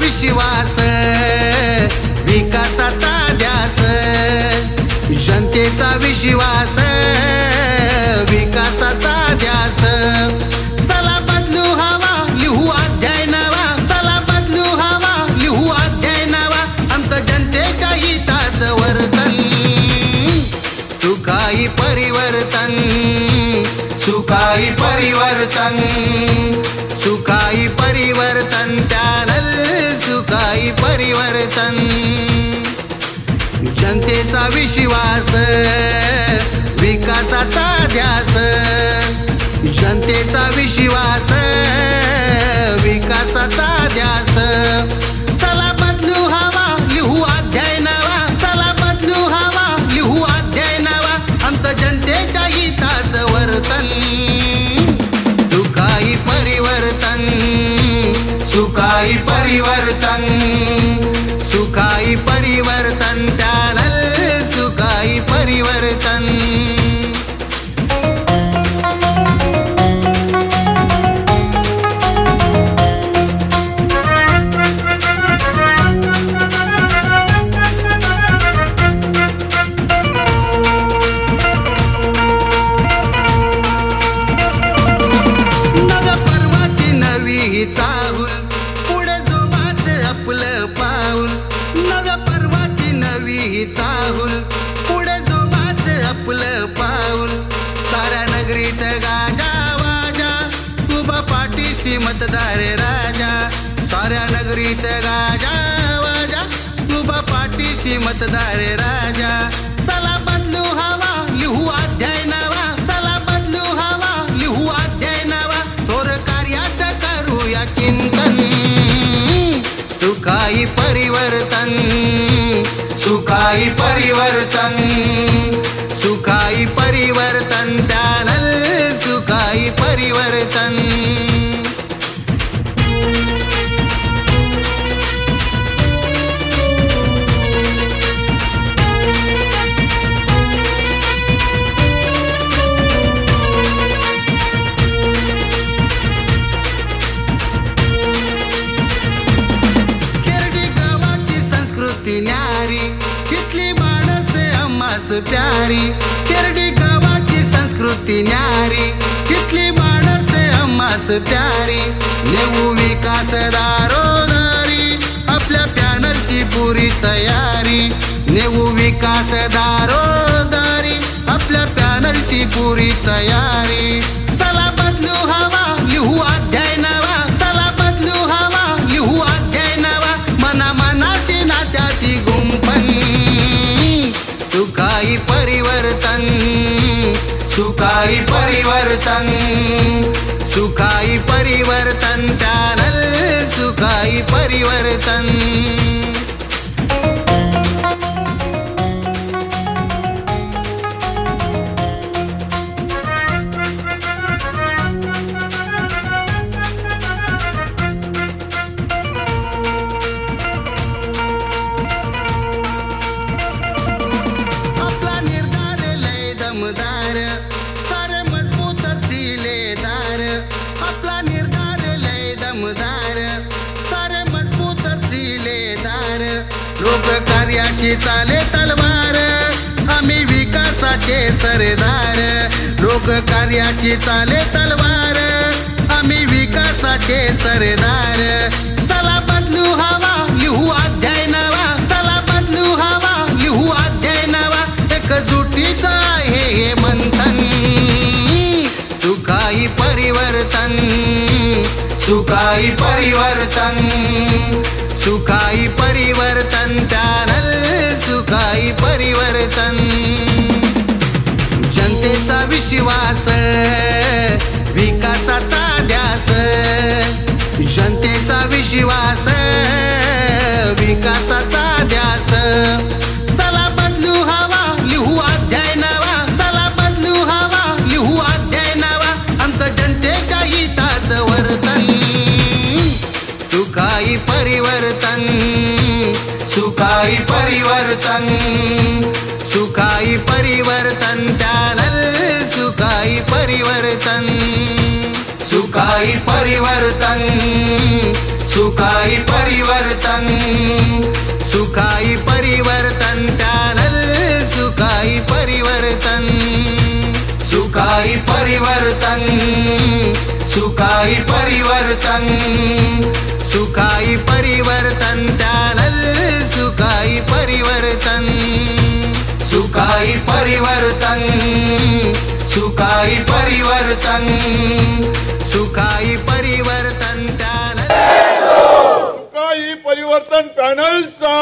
विश्वास विकासाचा ध्यास, जनतेचा विश्वास विकासाचा ध्यास। चला बदलू हवा लिहू अध्याय नवा, चला बदलू हवा लिहू अध्याय नवा, आमचं जनतेच्या हिताचं वर्तन सुखाई परिवर्तन, सुखाई परिवर्तन, सुखाई परिवर्तन चॅनल सुखाई परिवर्तन। जनतेचा विश्वास विकासाचा ध्यास, जनतेचा विश्वास विकासाचा ध्यास। चला बदलू हवा लिहू अध्याय नवा, चला बदलू हवा लिहू अध्याय नवा, आमचं जनतेच्या हिताचं वर्तन सुखाई परिवर्तन, सुखाई परिवर्तन, सुखाई परिवर्तन चॅनल सुखाई परिवर्तन। नव्या पर्वाची नवी चाहूल, पुढे जोमात आपलं पाऊल, नव्या पर्वाची नवी चाहूल, पुढे जोमात आपलं पाऊल। साऱ्या नगरीत गाजा वाजा, उभा पाठीशी मतदार राजा, साऱ्या नगरीत गाजा वाजा, उभा पाठीशी मतदार राजा। चला बदलू हवा लिहू अध्याय नवा, चला बदलू हवा लिहू अध्याय नवा, थोर कार्याचं करूया चिंतन सुखाई परिवर्तन, सुखाई परिवर्तन, सुखाई परिवर्तन चॅनल सुखाई परिवर्तन। न्यारी इथली माणसे आम्हास प्यारी, केरडी गावाची संस्कृती न्यारी, इथली माणसे आम्हास प्यारी। नेऊ विकास दारोदारी, आपल्या पॅनलची पुरी तयारी, नेऊ विकास दारोदारी, आपल्या पॅनलची पुरी तयारी। चला बदलू हवा लिहू अध्याय नवा, चला बदलू हवा लिहू अध्याय नवा, मना मनाशी नात्याची गुंफन सुखाई परिवर्तन, सुखाई परिवर्तन, सुखाई परिवर्तन चॅनल सुखाई परिवर्तन। सारे मजबूत सिलेदार, आपला निर्धार लय दमदार, सारे मजबूत सिलेदार। लोक कार्याची चाले तलवार, आम्ही विकासाचे सरदार, लोक कार्याची चाले तलवार, आम्ही विकासाचे सरदार। चला बदलू हवा लिहू अध्याय नवा, चला बदलू हवा लिहू अध्याय नवा, एकजुटीचं आहे हे मंथन सुखाई परिवर्तन, सुखाई परिवर्तन, सुखाई परिवर्तन चॅनल सुखाई परिवर्तन। जनतेचा विश्वास विकासाचा ध्यास, जनतेचा विश्वास विकासाचा ध्यास। चला बदलू हवा लिहू अध्याय नवा, चला बदलू हवा लिहू अध्याय नवा, आमचं जनतेच्या हिताचं वर्तन सुखाई परिवर्तन, सुखाई परिवर्तन, सुखाई परिवर्तन चॅनल सुखाई परिवर्तन, सुखाई परिवर्तन, सुखाई परिवर्तन। परिवर्तन सुखाई परिवर्तन सुखाई परिवर्तन सुखाई परिवर्तन पॅनल सुखाई परिवर्तन सुखाई परिवर्तन सुखाई परिवर्तन सुखाई परिवर्तन पॅनल सुखाई परिवर्तन पॅनलचा